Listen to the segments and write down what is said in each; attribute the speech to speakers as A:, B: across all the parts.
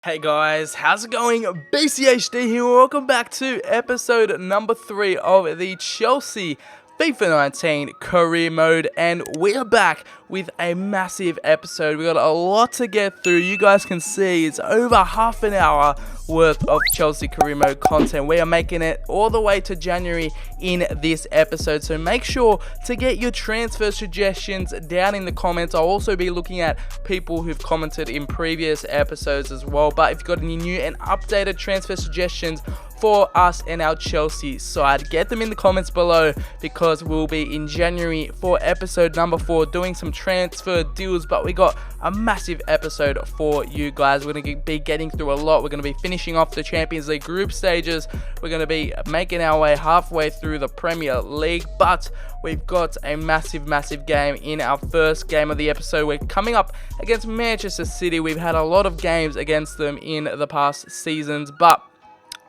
A: Hey guys, how's it going? BCHD here. Welcome back to episode number 3 of the Chelsea FIFA 19 career mode, and we are back with a massive episode. We got a lot to get through. You guys can see it's over half an hour worth of Chelsea career mode content. We are making it all the way to January in this episode, so make sure to get your transfer suggestions down in the comments. I'll also be looking at people who've commented in previous episodes as well, but if you've got any new and updated transfer suggestions for us and our Chelsea side, get them in the comments below, because we'll be in January for episode number 4 doing some transfer deals. But we got a massive episode for you guys. We're going to be getting through a lot. We're going to be finishing off the Champions League group stages. We're going to be making our way halfway through the Premier League, but we've got a massive game in our first game of the episode. We're coming up against Manchester City. We've had a lot of games against them in the past seasons, but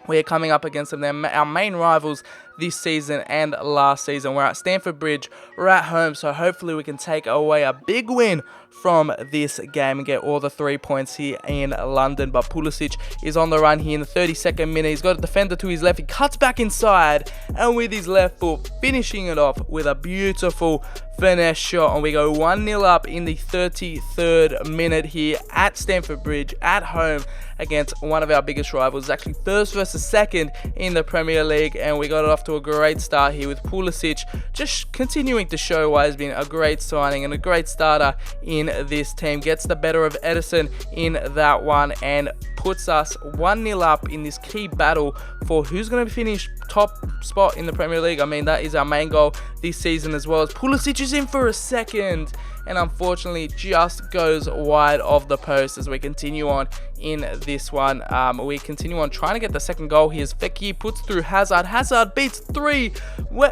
A: we're coming up against them. They're our main rivals this season and last season. We're at Stamford Bridge. We're at home, so hopefully we can take away a big win from this game and get all the 3 points here in London. But Pulisic is on the run here in the 32nd minute. He's got a defender to his left. He cuts back inside, and with his left foot, finishing it off with a beautiful finesse shot. And we go 1-0 up in the 33rd minute here at Stamford Bridge, at home, against one of our biggest rivals. It's actually first versus second in the Premier League, and we got it off to a great start here with Pulisic just continuing to show why he's been a great signing and a great starter in this team. Gets the better of Edison in that one and puts us 1-0 up in this key battle for who's going to finish top spot in the Premier League. I mean, that is our main goal this season, as well as Pulisic is in for a second and unfortunately just goes wide of the post. As we continue on in this one, we continue on trying to get the second goal here as Fekir puts through Hazard. Hazard beats 3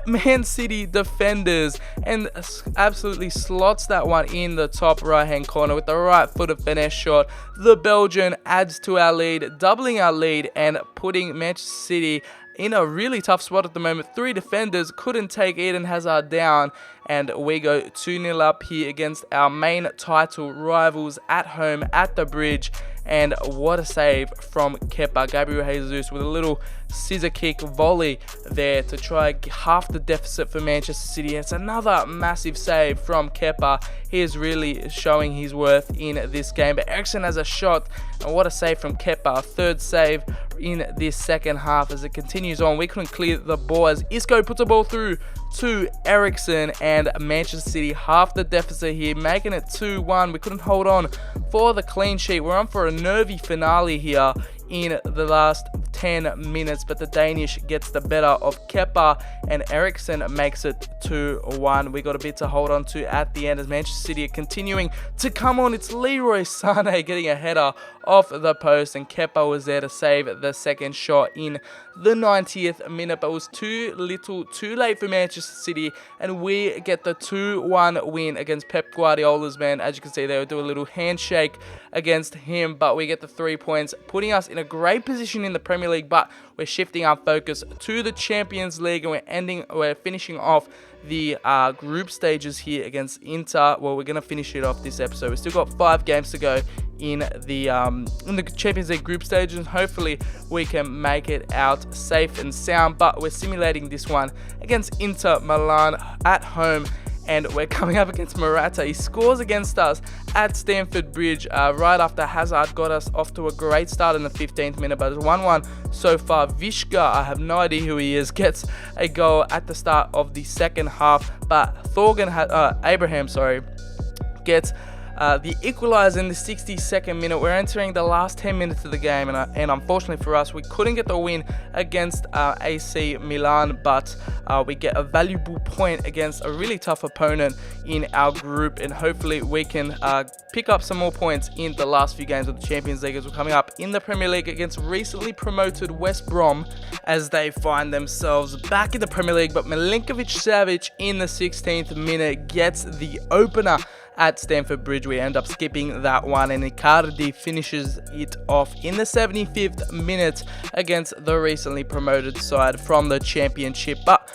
A: Man City defenders and absolutely slots that one in the top right hand corner with the right footed finesse shot. The Belgian adds to our lead, doubling our lead and putting Manchester City in a really tough spot at the moment. 3 defenders couldn't take Eden Hazard down, and we go 2-0 up here against our main title rivals at home at the Bridge. And what a save from Kepa. Gabriel Jesus with a little scissor kick volley there to try half the deficit for Manchester City. It's another massive save from Kepa. He is really showing his worth in this game. But Eriksen has a shot, and what a save from Kepa. 3rd save in this second half as it continues on. We couldn't clear the ball as Isco puts the ball through to Eriksen, and Manchester City half the deficit here, making it 2-1. We couldn't hold on for the clean sheet. We're on for a nervy finale here in the last 10 minutes, but the Danish gets the better of Kepa and Eriksen makes it 2-1. We got a bit to hold on to at the end as Manchester City are continuing to come on. It's Leroy Sané getting a header off the post, and Kepa was there to save the second shot in the 90th minute, but it was too little too late for Manchester City, and we get the 2-1 win against Pep Guardiola's men. As you can see, they will do a little handshake against him, but we get the 3 points, putting us in a great position in the Premier League. But we're shifting our focus to the Champions League, and we're finishing off the group stages here against Inter. Well, we're going to finish it off this episode. We've still got 5 games to go in the Champions League group stages, and hopefully we can make it out safe and sound. But we're simulating this one against Inter Milan at home, and we're coming up against Morata. He scores against us at Stamford Bridge right after Hazard got us off to a great start in the 15th minute, but it's 1-1 so far. Vishka, I have no idea who he is, gets a goal at the start of the second half, but Abraham gets the equaliser in the 62nd minute. We're entering the last 10 minutes of the game, and unfortunately for us, we couldn't get the win against AC Milan, but we get a valuable point against a really tough opponent in our group, and hopefully we can pick up some more points in the last few games of the Champions League, as we're coming up in the Premier League against recently promoted West Brom as they find themselves back in the Premier League. But Milinkovic-Savic in the 16th minute gets the opener at Stamford Bridge. We end up skipping that one, and Icardi finishes it off in the 75th minute against the recently promoted side from the Championship. But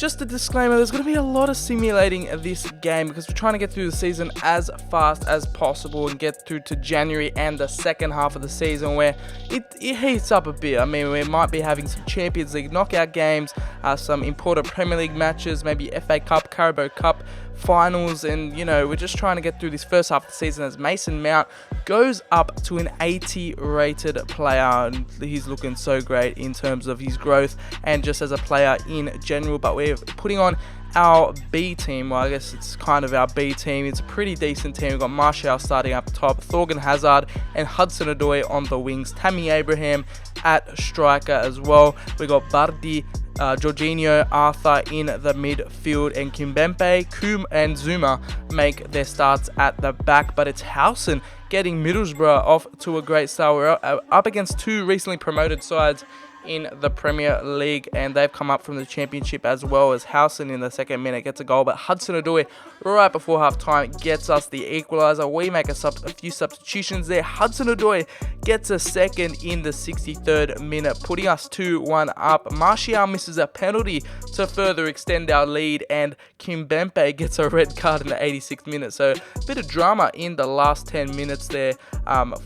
A: just a disclaimer, there's going to be a lot of simulating this game because we're trying to get through the season as fast as possible and get through to January and the second half of the season where it heats up a bit. I mean, we might be having some Champions League knockout games, some important Premier League matches, maybe FA Cup, Carabao Cup finals, and we're just trying to get through this first half of the season as Mason Mount goes up to an 80 rated player, and he's looking so great in terms of his growth and just as a player in general. But we're putting on our B team. Well, I guess it's kind of our B team. It's a pretty decent team. We've got Martial starting up top, Thorgan Hazard and Hudson-Odoi on the wings, Tammy Abraham at striker as well. We got Bardi, Jorginho, Arthur in the midfield, and Kimpembe, Kum and Zuma make their starts at the back. But it's Howson getting Middlesbrough off to a great start. We're up against two recently promoted sides in the Premier League, and they've come up from the Championship as well. As Howson in the second minute gets a goal, but Hudson-Odoi right before half time gets us the equaliser. We make a few substitutions there. Hudson-Odoi gets a second in the 63rd minute, putting us 2-1 up. Martial misses a penalty to further extend our lead, and Kimpembe gets a red card in the 86th minute. So a bit of drama in the last 10 minutes there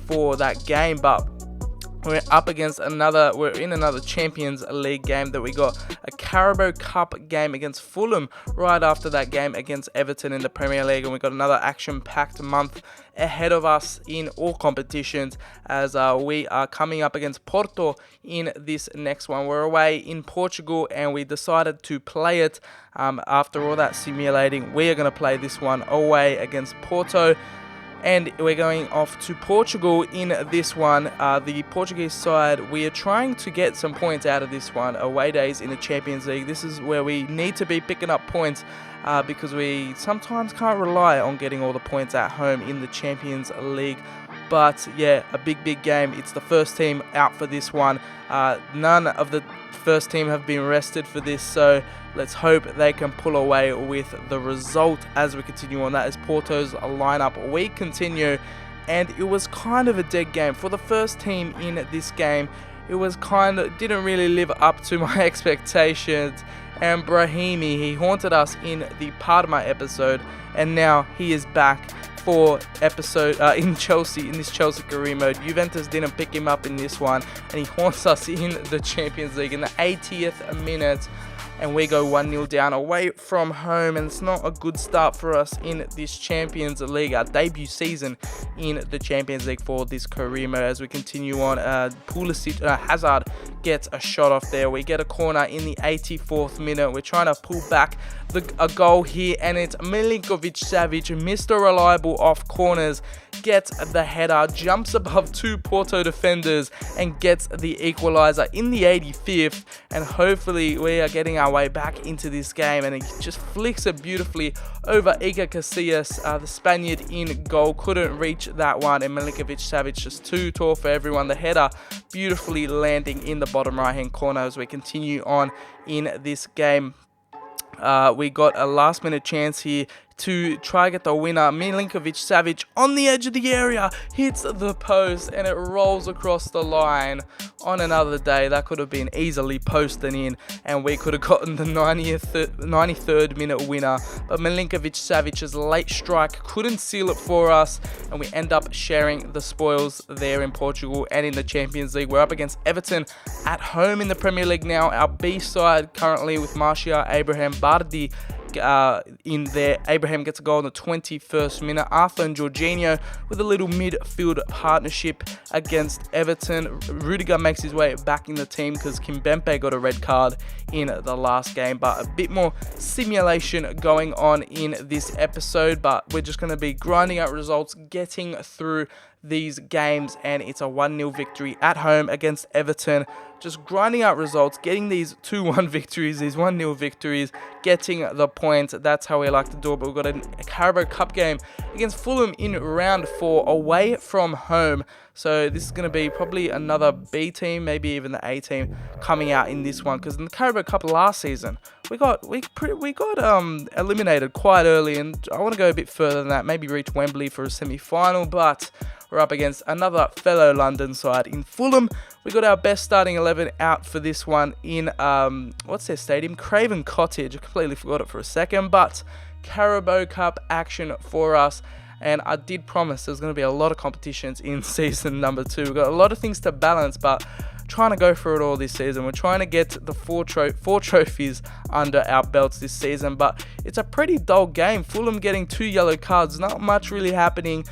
A: for that game, but we're in another Champions League game that we got a Carabao Cup game against Fulham right after that game against Everton in the Premier League, and we got another action-packed month ahead of us in all competitions as we are coming up against Porto in this next one. We're away in Portugal and we decided to play it after all that simulating. We are going to play this one away against Porto. And we're going off to Portugal in this one. The Portuguese side, we are trying to get some points out of this one. Away days in the Champions League. This is where we need to be picking up points because we sometimes can't rely on getting all the points at home in the Champions League. But yeah, a big game. It's the first team out for this one. None of the first team have been rested for this, so let's hope they can pull away with the result as we continue on. That is Porto's lineup. We continue, and it was kind of a dead game for the first team in this game. It was didn't really live up to my expectations. And Brahimi, he haunted us in the Parma episode, and now he is back for in this Chelsea career mode. Juventus didn't pick him up in this one, and he haunts us in the Champions League in the 80th minute. And we go 1-0 down away from home, and it's not a good start for us in this Champions League, our debut season in the Champions League for this career mode. As we continue on, Hazard gets a shot off there. We get a corner in the 84th minute. We're trying to pull back a goal here, and it's Milinkovic-Savic, Mr. Reliable off corners, gets the header, jumps above two Porto defenders, and gets the equaliser in the 85th. And hopefully we are getting our way back into this game, and he just flicks it beautifully over Iker Casillas. The Spaniard in goal couldn't reach that one, and Milinkovic-Savic just too tall for everyone. The header beautifully landing in the bottom right hand corner as we continue on in this game. We got a last minute chance here to try get the winner. Milinkovic-Savic on the edge of the area hits the post, and it rolls across the line. On another day, that could have been easily posted in, and we could have gotten the 93rd minute winner. But Milinkovic-Savic's late strike couldn't seal it for us, and we end up sharing the spoils there in Portugal and in the Champions League. We're up against Everton at home in the Premier League now. Our B side currently with Martial, Abraham, Bardi in there. Abraham gets a goal in the 21st minute. Arthur and Jorginho with a little midfield partnership against Everton. Rudiger makes his way back in the team because Kimpembe got a red card in the last game. But a bit more simulation going on in this episode, but we're just going to be grinding out results, getting through these games, and it's a 1-0 victory at home against Everton. Just grinding out results, getting these 2-1 victories, these 1-0 victories, getting the points. That's how we like to do it. But we've got a Carabao Cup game against Fulham in round 4 away from home. So this is going to be probably another B team, maybe even the A team coming out in this one. Because in the Carabao Cup last season, we got eliminated quite early, and I want to go a bit further than that, maybe reach Wembley for a semi-final, but we're up against another fellow London side in Fulham. We got our best starting 11 out for this one in, what's their stadium? Craven Cottage. I completely forgot it for a second, but Carabao Cup action for us. And I did promise there's going to be a lot of competitions in season number 2. We've got a lot of things to balance, but trying to go through it all this season. We're trying to get the four trophies under our belts this season, but it's a pretty dull game. Fulham getting 2 yellow cards, not much really happening.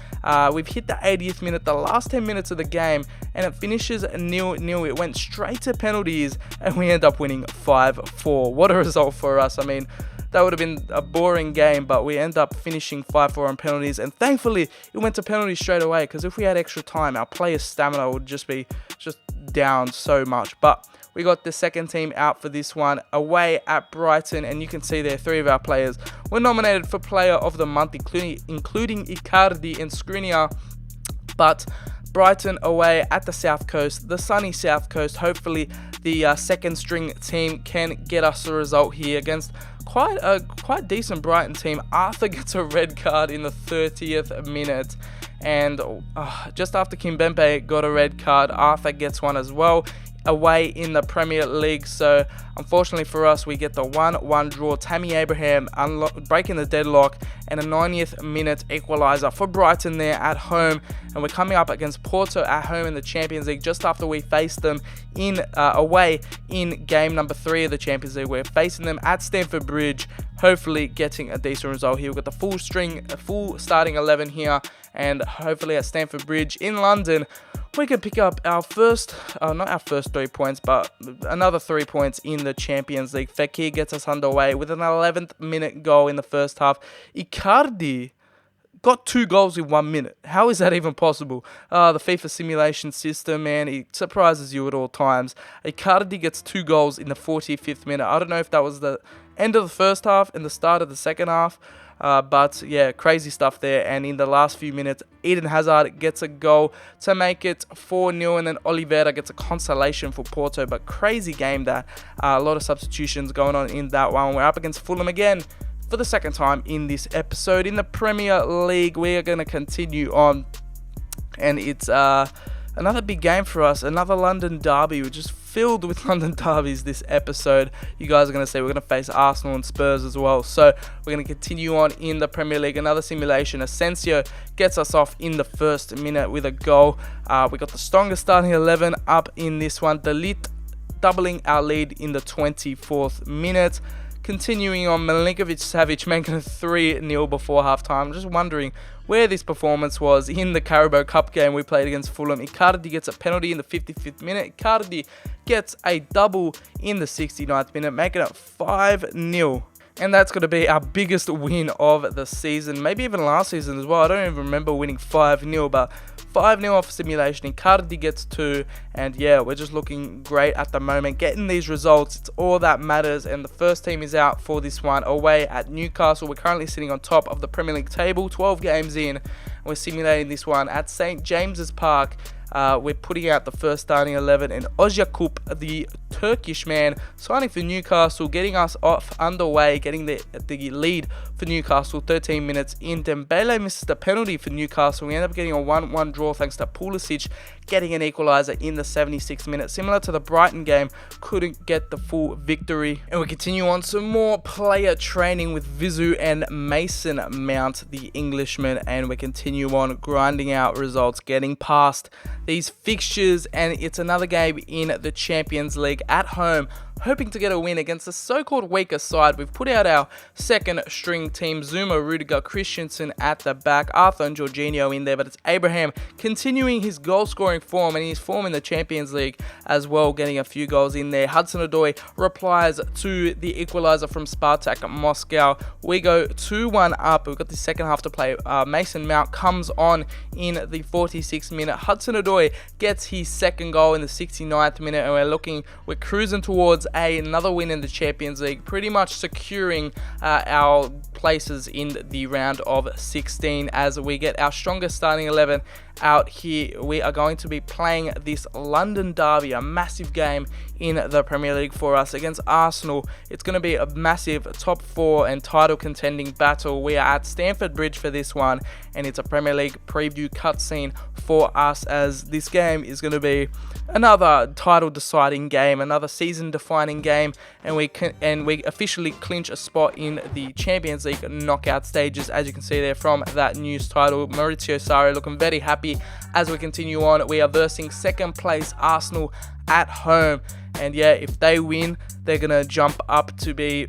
A: We've hit the 80th minute, the last 10 minutes of the game, and it finishes 0-0. It went straight to penalties, and we end up winning 5-4. What a result for us. I mean, that would have been a boring game, but we end up finishing 5-4 on penalties, and thankfully it went to penalties straight away, because if we had extra time, our players' stamina would just be down so much. But we got the second team out for this one, away at Brighton, and you can see there 3 of our players were nominated for Player of the Month, including Icardi and Skriniar. But Brighton away at the South Coast, the sunny South Coast. Hopefully the second string team can get us a result here against quite decent Brighton team. Arthur gets a red card in the 30th minute, and just after Kimpembe got a red card, Arthur gets one as well away in the Premier League. So unfortunately for us, we get the 1-1 draw. Tammy Abraham breaking the deadlock, and a 90th minute equaliser for Brighton there at home. And we're coming up against Porto at home in the Champions League just after we faced them in away in game number 3 of the Champions League. We're facing them at Stamford Bridge, hopefully getting a decent result here. We've got the full starting 11 here, and hopefully at Stamford Bridge in London we can pick up our first, not our first 3 points, but another 3 points in the Champions League. Fekir gets us underway with an 11th minute goal in the first half. Icardi got 2 goals in 1 minute. How is that even possible? The FIFA simulation system, man, it surprises you at all times. Icardi gets 2 goals in the 45th minute. I don't know if that was the end of the first half and the start of the second half. But yeah, crazy stuff there. And in the last few minutes, Eden Hazard gets a goal to make it 4-0, and then Oliveira gets a consolation for Porto. But crazy game that. A lot of substitutions going on in that one. We're up against Fulham again for the second time in this episode. In the Premier League, we are going to continue on, and it's another big game for us, another London derby. We're just filled with London derbies this episode. You guys are going to see we're going to face Arsenal and Spurs as well. So we're going to continue on in the Premier League. Another simulation. Asensio gets us off in the first minute with a goal. We got the strongest starting 11 up in this one. De Ligt doubling our lead in the 24th minute. Continuing on, Milinkovic-Savic making it 3-0 before halftime. Just wondering where this performance was in the Carabao Cup game we played against Fulham. Icardi gets a penalty in the 55th minute. Icardi gets a double in the 69th minute, making it 5-0. And that's going to be our biggest win of the season, maybe even last season as well. I don't even remember winning 5-0, but 5-0 off simulation. Icardi gets 2, and yeah, we're just looking great at the moment. Getting these results, it's all that matters, and the first team is out for this one away at Newcastle. We're currently sitting on top of the Premier League table, 12 games in. We're simulating this one at St. James's Park. We're putting out the first starting 11, and Ozyakup, the Turkish man, signing for Newcastle, getting us off underway, getting the lead for Newcastle. 13 minutes in, Dembele misses the penalty for Newcastle. We end up getting a 1-1 draw thanks to Pulisic getting an equaliser in the 76th minute. Similar to the Brighton game, couldn't get the full victory. And we continue on some more player training with Vizu and Mason Mount, the Englishman, and we continue on grinding out results, getting past these fixtures, and it's another game in the Champions League at home, hoping to get a win against the so-called weaker side. We've put out our second string team, Zuma, Rudiger, Christensen at the back, Arthur and Jorginho in there, but it's Abraham continuing his goal-scoring form, and his form in the Champions League as well, getting a few goals in there. Hudson-Odoi replies to the equaliser from Spartak Moscow. We go 2-1 up. We've got the second half to play. Mason Mount comes on in the 46th minute. Hudson-Odoi gets his second goal in the 69th minute, and we're cruising towards another win in the Champions League, pretty much securing our places in the round of 16 as we get our strongest starting 11 out here. We are going to be playing this London Derby, a massive game in the Premier League for us against Arsenal. It's going to be a massive top 4 and title contending battle. We are at Stamford Bridge for this one, and it's a Premier League preview cutscene for us, as this game is going to be another title deciding game, another season defining game, and we officially clinch a spot in the Champions League knockout stages, as you can see there from that news title. Maurizio Sarri looking very happy as we continue on. We are versing second place Arsenal at home, and yeah, if they win, they're gonna jump up to be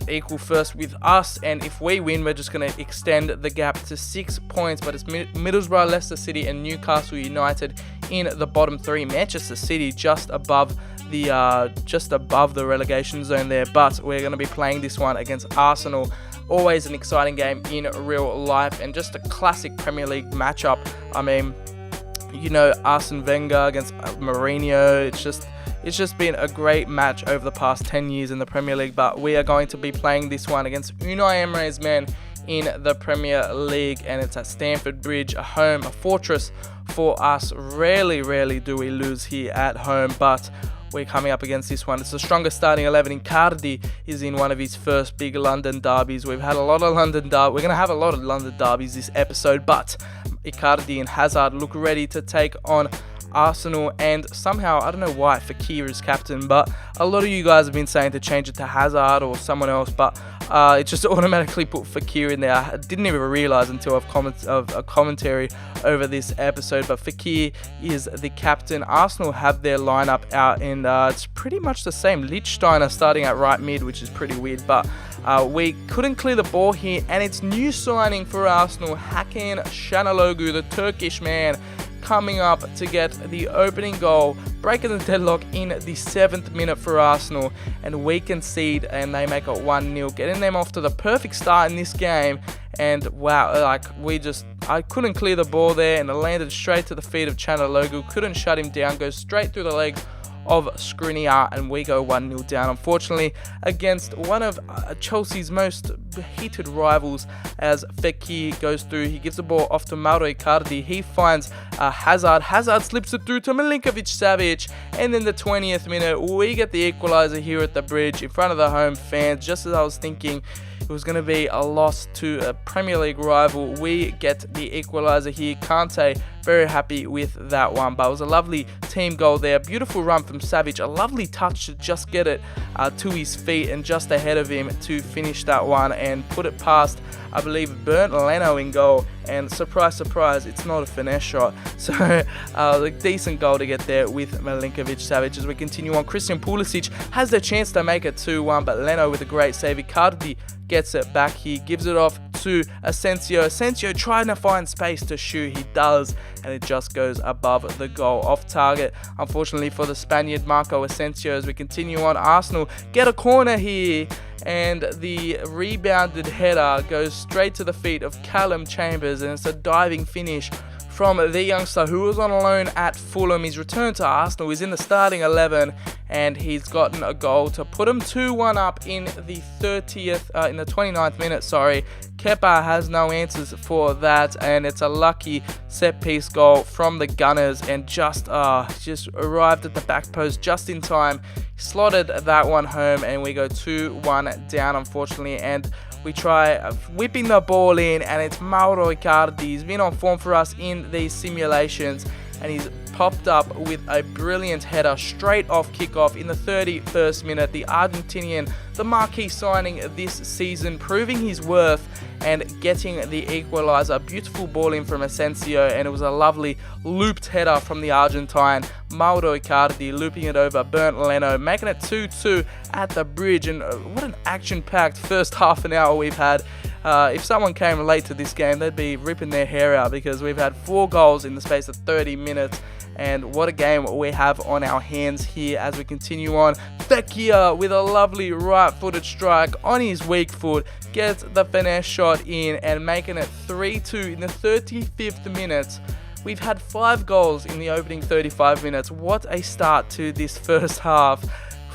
A: equal first with us, and if we win, we're just gonna extend the gap to 6 points. But it's Middlesbrough, Leicester City and Newcastle United in the bottom 3. Manchester City just above the relegation zone there, but we're gonna be playing this one against Arsenal. Always an exciting game in real life, and just a classic Premier League matchup. I mean, you know, Arsene Wenger against Mourinho. It's just been a great match over the past 10 years in the Premier League, but we are going to be playing this one against Unai Emery's men in the Premier League, and it's at Stamford Bridge, a home, a fortress for us. Rarely do we lose here at home, but we're coming up against this one. It's the strongest starting 11. Icardi is in one of his first big London derbies. We've had a lot of London derbies. We're going to have a lot of London derbies this episode, but Icardi and Hazard look ready to take on Arsenal, and somehow, I don't know why Fekir is captain, but a lot of you guys have been saying to change it to Hazard or someone else, but it just automatically put Fekir in there. I didn't even realize until a commentary over this episode, but Fekir is the captain. Arsenal have their lineup out, and it's pretty much the same. Lichtsteiner starting at right mid, which is pretty weird, but we couldn't clear the ball here, and it's new signing for Arsenal, Hakan Çalhanoğlu, the Turkish man, coming up to get the opening goal, breaking the deadlock in the 7th minute for Arsenal, and we concede and they make it 1-0, getting them off to the perfect start in this game. And wow, I couldn't clear the ball there, and it landed straight to the feet of Çalhanoğlu, couldn't shut him down, goes straight through the legs of Skriniar, and we go 1-0 down, unfortunately, against one of Chelsea's most heated rivals, as Fekir goes through. He gives the ball off to Mauro Icardi. He finds Hazard. Hazard slips it through to Milinkovic-Savic, and in the 20th minute, we get the equalizer here at the Bridge in front of the home fans. Just as I was thinking it was going to be a loss to a Premier League rival, we get the equalizer here. Kante very happy with that one, but it was a lovely team goal there. Beautiful run from Savic, a lovely touch to just get it to his feet and just ahead of him to finish that one and put it past, I believe, Bernd Leno in goal. And surprise, surprise, it's not a finesse shot. So a decent goal to get there with Milinkovic-Savic. As we continue on, Christian Pulisic has the chance to make it 2-1, but Leno with a great save. Icardi gets it back. He gives it off to Asensio. Asensio trying to find space to shoot. He does, and it just goes above the goal, off target, unfortunately, for the Spaniard Marco Asensio. As we continue on, Arsenal get a corner here, and the rebounded header goes straight to the feet of Callum Chambers, and it's a diving finish from the youngster who was on loan at Fulham. He's returned to Arsenal. He's in the starting 11, and he's gotten a goal to put him 2-1 up in the 29th minute. Kepa has no answers for that, and it's a lucky set piece goal from the Gunners, and just arrived at the back post just in time. Slotted that one home, and we go 2-1 down, unfortunately, and we try whipping the ball in, and it's Mauro Icardi. He's been on form for us in these simulations, and he's popped up with a brilliant header straight off kickoff in the 31st minute. The Argentinian, the marquee signing this season, proving his worth and getting the equaliser. Beautiful ball in from Asensio, and it was a lovely looped header from the Argentine Mauro Icardi, looping it over Bernd Leno, making it 2-2 at the Bridge. And what an action-packed first half an hour we've had. If someone came late to this game, they'd be ripping their hair out, because we've had 4 goals in the space of 30 minutes. And what a game we have on our hands here as we continue on. Fekir with a lovely right-footed strike on his weak foot, gets the finesse shot in and making it 3-2 in the 35th minute. We've had 5 goals in the opening 35 minutes. What a start to this first half.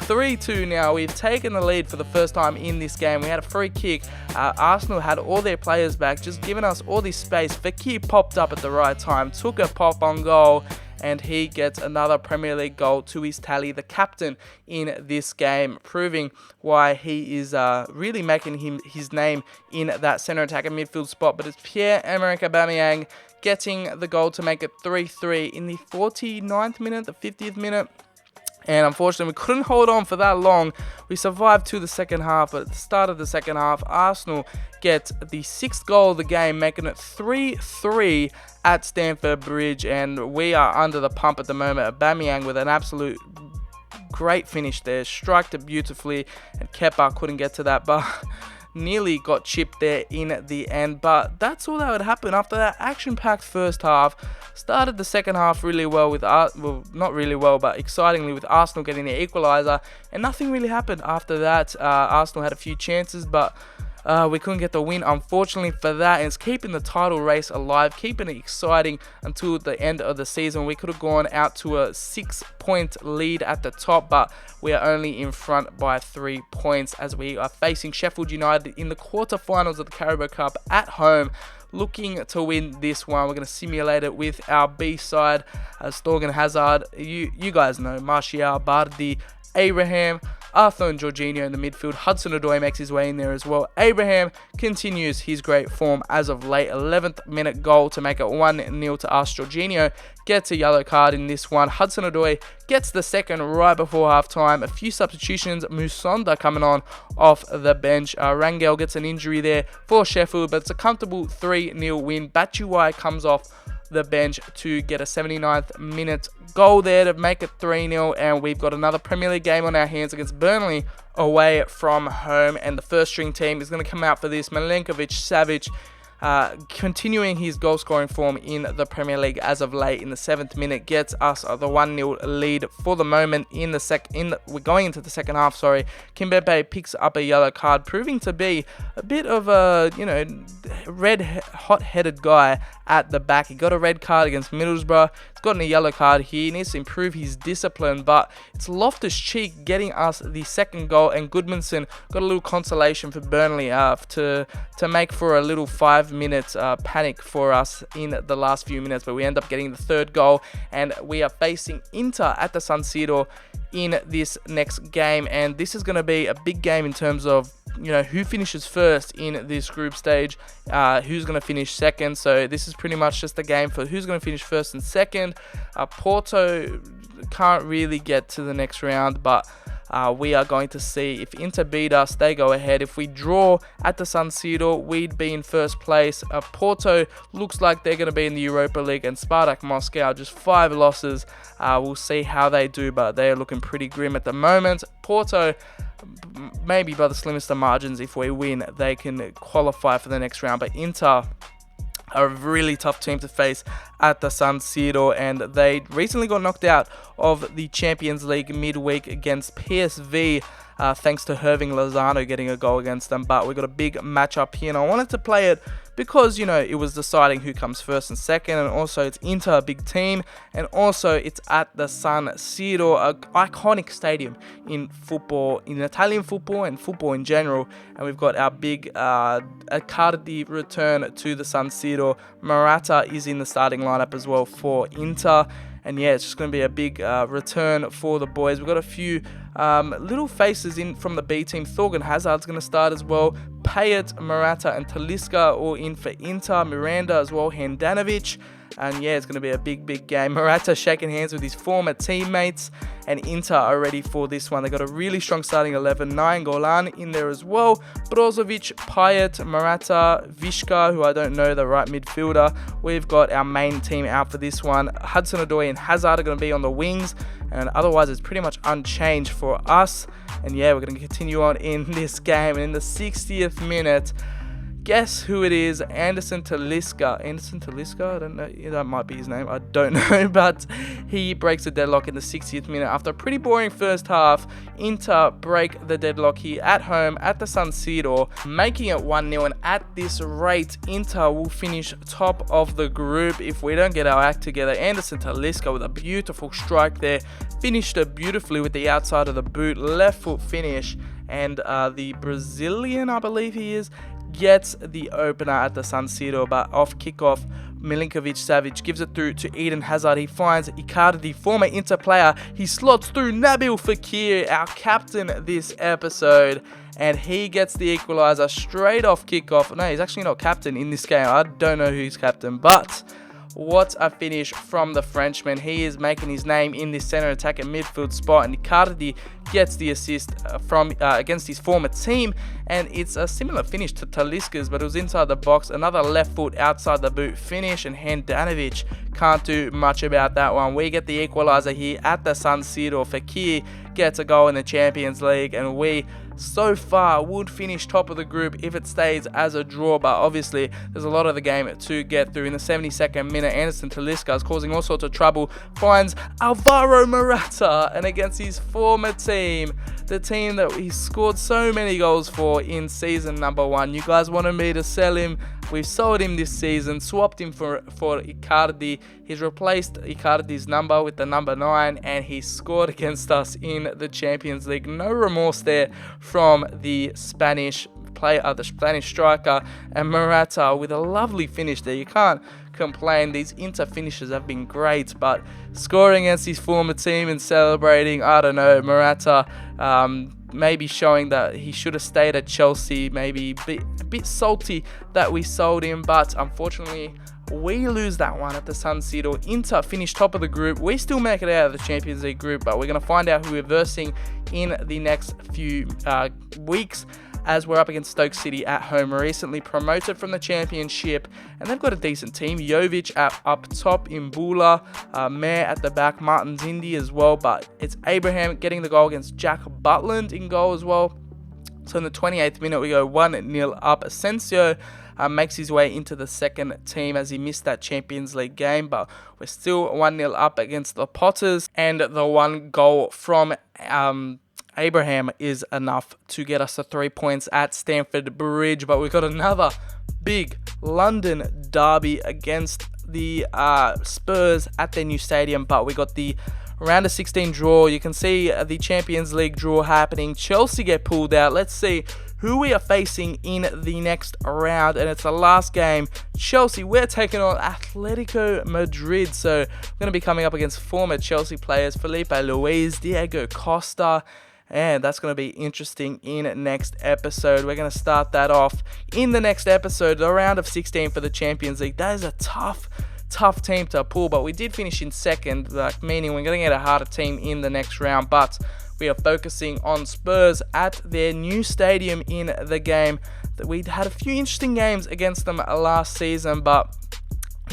A: 3-2 now. We've taken the lead for the first time in this game. We had a free kick. Arsenal had all their players back, just giving us all this space. Fekir popped up at the right time, took a pop on goal, and he gets another Premier League goal to his tally. The captain in this game, proving why he is really making his name in that centre attack and midfield spot. But it's Pierre-Emerick Aubameyang getting the goal to make it 3-3 in the 49th minute, the 50th minute. And unfortunately, we couldn't hold on for that long. We survived to the second half, but at the start of the second half, Arsenal get the 6th goal of the game, making it 3-3 at Stamford Bridge. And we are under the pump at the moment. Aubameyang with an absolute great finish there, striked it beautifully, and Kepa couldn't get to that, but nearly got chipped there in the end. But that's all that would happen after that action-packed first half. Started the second half really well with not really well, but excitingly, with Arsenal getting the equaliser, and nothing really happened after that. Arsenal had a few chances, but we couldn't get the win, unfortunately, for that. And it's keeping the title race alive, keeping it exciting until the end of the season. We could have gone out to a 6-point lead at the top, but we are only in front by 3 points as we are facing Sheffield United in the quarterfinals of the Carabao Cup at home. Looking to win this one. We're going to simulate it with our B side. Thorgan Hazard, you guys know, Martial, Bardi, Abraham, Arthur and Jorginho in the midfield. Hudson-Odoi makes his way in there as well. Abraham continues his great form as of late. 11th minute goal to make it 1-0 to us. Jorginho gets a yellow card in this one. Hudson-Odoi gets the second right before half-time. A few substitutions. Musonda coming on off the bench. Rangel gets an injury there for Sheffield, but it's a comfortable 3-0 win. Batshuayi comes off the bench to get a 79th minute goal there to make it 3-0, and we've got another Premier League game on our hands against Burnley away from home. And the first string team is going to come out for this. Milinkovic-Savic continuing his goal scoring form in the Premier League as of late. In the 7th minute, gets us the 1-0 lead for the moment. We're going into the second half. Kimpembe picks up a yellow card, proving to be a bit of a hot-headed guy at the back. He got a red card against Middlesbrough. He's gotten a yellow card here. He needs to improve his discipline, but it's Loftus-Cheek getting us the second goal, and Goodmanson got a little consolation for Burnley to make for a little 5-minute panic for us in the last few minutes, but we end up getting the third goal, and we are facing Inter at the San Siro in this next game. And this is going to be a big game in terms of who finishes first in this group stage, who's going to finish second. So this is pretty much just a game for who's going to finish first and second. Porto can't really get to the next round, but we are going to see if Inter beat us, they go ahead. If we draw at the San Siro, we'd be in first place. Porto looks like they're going to be in the Europa League, and Spartak Moscow just 5 losses. We'll see how they do, but they're looking pretty grim at the moment. Porto, maybe by the slimmest of margins, if we win, they can qualify for the next round. But Inter are a really tough team to face at the San Siro, and they recently got knocked out of the Champions League midweek against PSV, thanks to Irving Lozano getting a goal against them. But we got a big matchup here, and I wanted to play it because, it was deciding who comes first and second, and also it's Inter, a big team, and also it's at the San Siro, an iconic stadium in football, in Italian football and football in general. And we've got our big Icardi return to the San Siro. Morata is in the starting lineup as well for Inter. And yeah, it's just going to be a big return for the boys. We've got a few little faces in from the B team. Thorgan Hazard's going to start as well. Payet, Morata and Talisca all in for Inter. Miranda as well, Handanovic. And yeah, it's going to be a big game. Morata shaking hands with his former teammates, and Inter are ready for this one. They got a really strong starting 11. Nainggolan in there as well. Brozovic, Payet, Morata, Vishka, who I don't know, the right midfielder. We've got our main team out for this one. Hudson-Odoi and Hazard are going to be on the wings, and otherwise it's pretty much unchanged for us. And yeah, we're going to continue on in this game. And in the 60th minute, Guess who it is? Anderson Talisca. Anderson Talisca? I don't know. Yeah, that might be his name. I don't know. But he breaks the deadlock in the 60th minute. After a pretty boring first half, Inter break the deadlock here at home at the San Siro, making it 1-0. And at this rate, Inter will finish top of the group if we don't get our act together. Anderson Talisca with a beautiful strike there. Finished it beautifully with the outside of the boot. Left foot finish. And the Brazilian, I believe he is, gets the opener at the San Siro, but off kickoff, Milinkovic-Savic gives it through to Eden Hazard. He finds Icardi, former Inter player. He slots through Nabil Fekir, our captain this episode, and he gets the equaliser straight off kickoff. No, he's actually not captain in this game. I don't know who's captain, but what a finish from the Frenchman. He is making his name in this centre attack and midfield spot, and Icardi gets the assist from against his former team, and it's a similar finish to Talisca's, but it was inside the box. Another left foot outside the boot finish, and Handanovic can't do much about that one. We get the equaliser here at the San Siro. Fekir gets a goal in the Champions League, and we so far would finish top of the group if it stays as a draw, but obviously there's a lot of the game to get through. In the 72nd minute, Anderson Talisca is causing all sorts of trouble, finds Alvaro Morata, and against his former team, the team that he scored so many goals for in season number 1. You guys wanted me to sell him. We've sold him this season, swapped him for Icardi. He's replaced Icardi's number with the number 9, and he scored against us in the Champions League. No remorse there from the Spanish player, the Spanish striker, and Morata with a lovely finish there. You can't complain. These Inter finishes have been great, but scoring against his former team and celebrating, I don't know, Morata maybe showing that he should have stayed at Chelsea, maybe a bit salty that we sold him, but unfortunately we lose that one at the San Siro. Inter finish top of the group. We still make it out of the Champions League group, but we're going to find out who we're versing in the next few weeks, as we're up against Stoke City at home, recently promoted from the Championship, and they've got a decent team. Jovic up top, Imbula, Mayer at the back, Martin Zindi as well, but it's Abraham getting the goal against Jack Butland in goal as well. So in the 28th minute, we go 1-0 up. Asensio makes his way into the second team as he missed that Champions League game, but we're still 1-0 up against the Potters, and the one goal from Abraham is enough to get us the 3 points at Stamford Bridge. But we've got another big London derby against the Spurs at their new stadium, but we got the round of 16 draw. You can see the Champions League draw happening. Chelsea get pulled out. Let's see who we are facing in the next round, and it's the last game. Chelsea, we're taking on Atletico Madrid, so we're going to be coming up against former Chelsea players Felipe Luis, Diego Costa, and that's going to be interesting in next episode. We're going to start that off in the next episode, the round of 16 for the Champions League. That is a tough team to pull, but we did finish in second, meaning we're going to get a harder team in the next round, but we are focusing on Spurs at their new stadium in the game. We had a few interesting games against them last season, but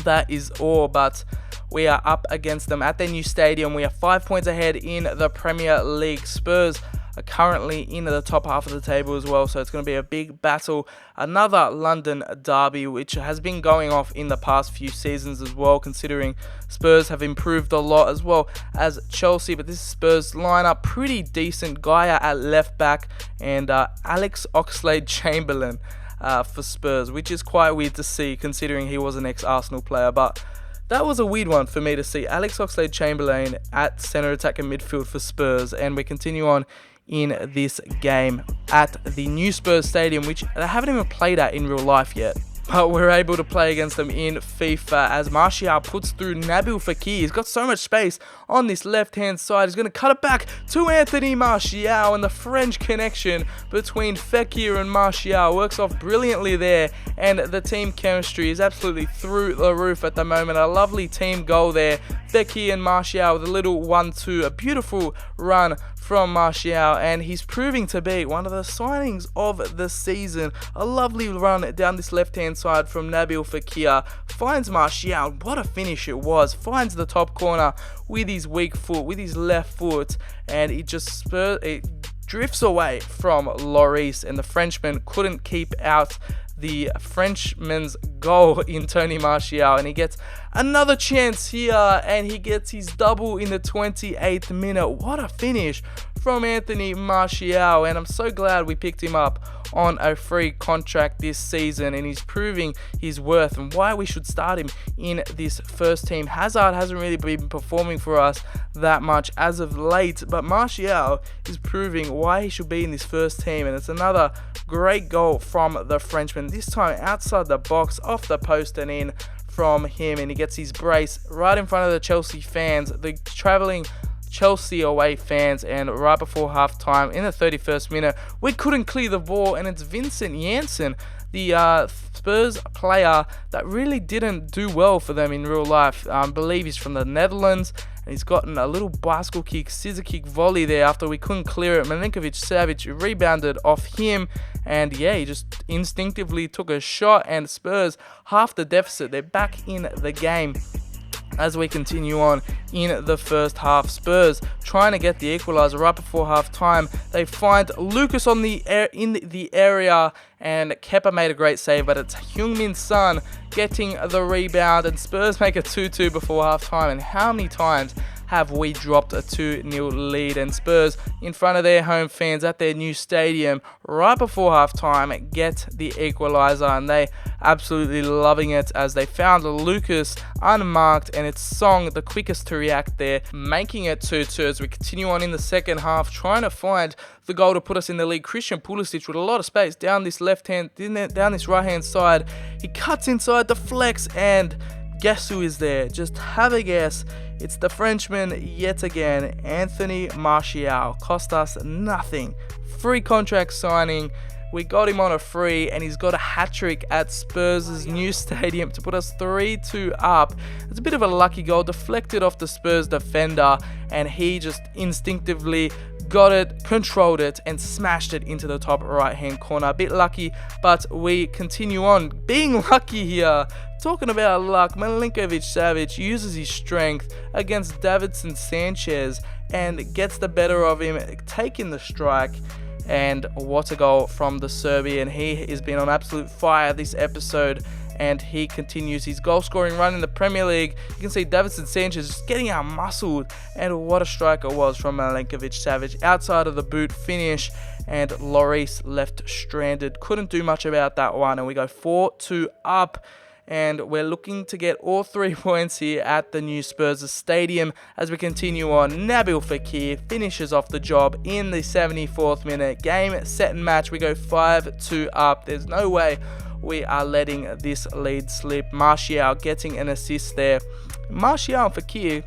A: that is all. But we are up against them at their new stadium. We are 5 points ahead in the Premier League. Spurs are currently in the top half of the table as well, so it's going to be a big battle. Another London derby, which has been going off in the past few seasons as well, considering Spurs have improved a lot as well as Chelsea. But this Spurs lineup, pretty decent. Gaia at left back, and Alex Oxlade-Chamberlain for Spurs, which is quite weird to see considering he was an ex-Arsenal player. But that was a weird one for me to see. Alex Oxlade-Chamberlain at centre attack and midfield for Spurs, and we continue on in this game at the new Spurs stadium, which they haven't even played at in real life yet. But we're able to play against them in FIFA as Martial puts through Nabil Fekir. He's got so much space on this left-hand side. He's going to cut it back to Anthony Martial, and the French connection between Fekir and Martial works off brilliantly there, and the team chemistry is absolutely through the roof at the moment. A lovely team goal there. Fekir and Martial with a little 1-2, a beautiful run from Martial, and he's proving to be one of the signings of the season. A lovely run down this left-hand side from Nabil Fekir, finds Martial, what a finish it was, finds the top corner with his weak foot, with his left foot, and it drifts away from Lloris, and the Frenchman couldn't keep out the Frenchman's goal in Tony Martial, and he gets another chance here, and he gets his double in the 28th minute. What a finish from Anthony Martial, and I'm so glad we picked him up on a free contract this season, and he's proving his worth and why we should start him in this first team. Hazard hasn't really been performing for us that much as of late, but Martial is proving why he should be in this first team, and it's another great goal from the Frenchman, this time outside the box, off the post and in from him, and he gets his brace right in front of the Chelsea fans, the travelling Chelsea away fans, and right before half time in the 31st minute we couldn't clear the ball, and it's Vincent Janssen, the Spurs player that really didn't do well for them in real life. I believe he's from the Netherlands, and he's gotten a little bicycle kick, scissor kick volley there after we couldn't clear it. Milinkovic-Savic rebounded off him, and yeah, he just instinctively took a shot, and Spurs half the deficit. They're back in the game as we continue on in the first half. Spurs trying to get the equaliser right before half time. They find Lucas in the area, and Kepa made a great save, but it's Heung-min Son getting the rebound, and Spurs make a 2-2 before half time. And how many times have we dropped a 2-0 lead, and Spurs in front of their home fans at their new stadium right before half time get the equaliser, and they absolutely loving it as they found Lucas unmarked, and it's Song the quickest to react there, making it 2-2 as we continue on in the second half, trying to find the goal to put us in the lead. Christian Pulisic with a lot of space down this down this right hand side. He cuts inside the flex, and guess who is there? Just have a guess. It's the Frenchman yet again, Anthony Martial. Cost us nothing. Free contract signing. We got him on a free, and he's got a hat-trick at Spurs' new stadium to put us 3-2 up. It's a bit of a lucky goal, deflected off the Spurs defender, and he just instinctively got it, controlled it, and smashed it into the top right-hand corner. A bit lucky, but we continue on being lucky here. Talking about luck, Milinkovic-Savic uses his strength against Davinson Sanchez and gets the better of him, taking the strike. And what a goal from the Serbian. He has been on absolute fire this episode, and he continues his goal scoring run in the Premier League. You can see Davinson Sanchez just getting out muscled, and what a strike it was from Milinkovic-Savic. Outside of the boot finish, and Lloris left stranded. Couldn't do much about that one, and we go 4-2 up. And we're looking to get all 3 points here at the new Spurs stadium as we continue on. Nabil Fekir finishes off the job in the 74th minute. Game, set and match. We go 5-2 up. There's no way we are letting this lead slip. Martial getting an assist there. Martial and Fekir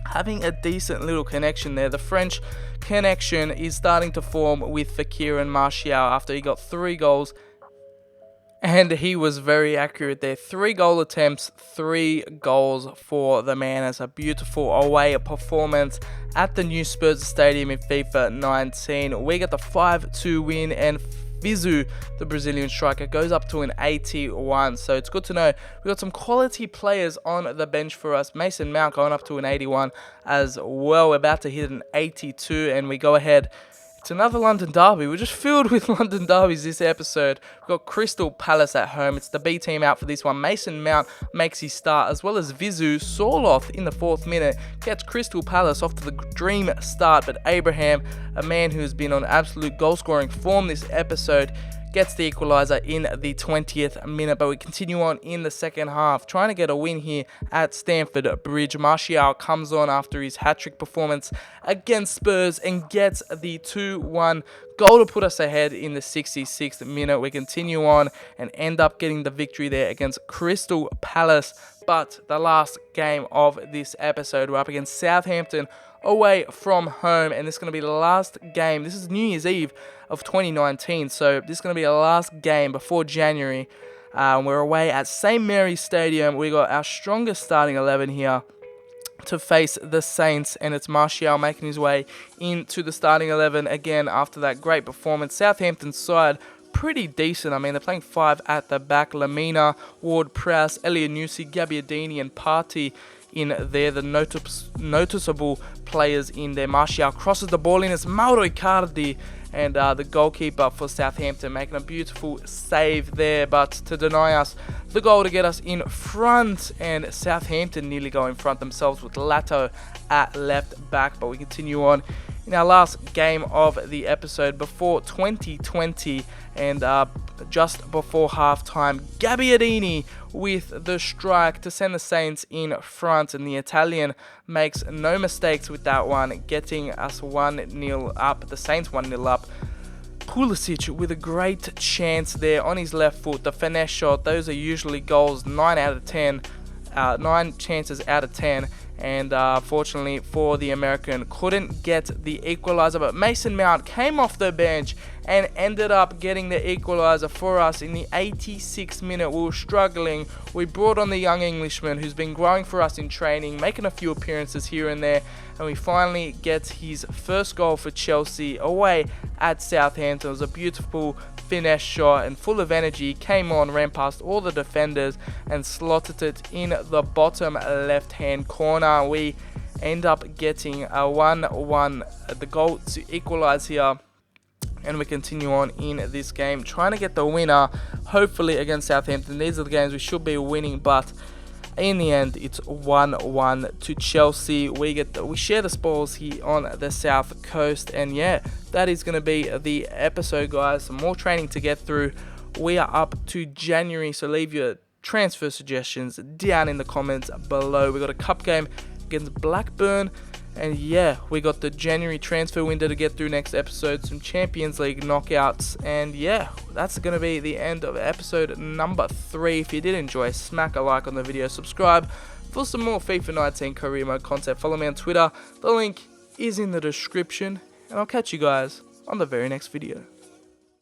A: having a decent little connection there. The French connection is starting to form with Fekir and Martial after he got 3 goals. And he was very accurate there. 3 goal attempts, 3 goals for the man. As a beautiful away performance at the new Spurs Stadium in FIFA 19. We get the 5-2 win, and Vizu, the Brazilian striker, goes up to an 81. So it's good to know we got some quality players on the bench for us. Mason Mount going up to an 81 as well. We're about to hit an 82, and we go ahead. It's another London derby. We're just filled with London derbies this episode. We've got Crystal Palace at home. It's the B team out for this one. Mason Mount makes his start, as well as Vizu. Sorloth in the 4th minute gets Crystal Palace off to the dream start. But Abraham, a man who has been on absolute goal-scoring form this episode, gets the equaliser in the 20th minute, but we continue on in the second half, trying to get a win here at Stamford Bridge. Martial comes on after his hat-trick performance against Spurs and gets the 2-1 goal to put us ahead in the 66th minute. We continue on and end up getting the victory there against Crystal Palace. But the last game of this episode, we're up against Southampton away from home, and this is going to be the last game. This is New Year's Eve of 2019, so this is going to be our last game before January. We're away at St. Mary's Stadium. We got our strongest starting 11 here to face the Saints, and it's Martial making his way into the starting 11 again after that great performance. Southampton's side pretty decent. I mean, they're playing 5 at the back. Lamina, Ward-Prowse, Elianusi, Gabbiadini, and Partey in there. The noticeable players in there. Martial crosses the ball in. It's Mauro Icardi, and the goalkeeper for Southampton making a beautiful save there, but to deny us the goal to get us in front, and Southampton nearly go in front themselves with Lato at left back. But we continue on in our last game of the episode before 2020, and just before halftime, Gabbiadini with the strike to send the Saints in front, and the Italian makes no mistakes with that one, getting us 1-0 up, the Saints 1-0 up. Pulisic with a great chance there on his left foot, the finesse shot. Those are usually goals 9 chances out of 10, and fortunately for the American, couldn't get the equalizer, but Mason Mount came off the bench and ended up getting the equalizer for us in the 86th minute. We were struggling. We brought on the young Englishman who's been growing for us in training, making a few appearances here and there, and we finally get his first goal for Chelsea away at Southampton. It was a beautiful finesse shot and full of energy. Came on, ran past all the defenders and slotted it in the bottom left hand corner. We end up getting a 1-1, the goal to equalize here, and we continue on in this game, trying to get the winner, hopefully against Southampton. These are the games we should be winning, but in the end, it's 1-1 to Chelsea. We share the spoils here on the south coast, and yeah, that is going to be the episode, guys. Some more training to get through. We are up to January, so leave your transfer suggestions down in the comments below. We got a cup game against Blackburn, and yeah, we got the January transfer window to get through next episode, some Champions League knockouts, and yeah, that's going to be the end of episode number 3. If you did enjoy, smack a like on the video, subscribe for some more FIFA 19 career mode content. Follow me on Twitter, the link is in the description, and I'll catch you guys on the very next video.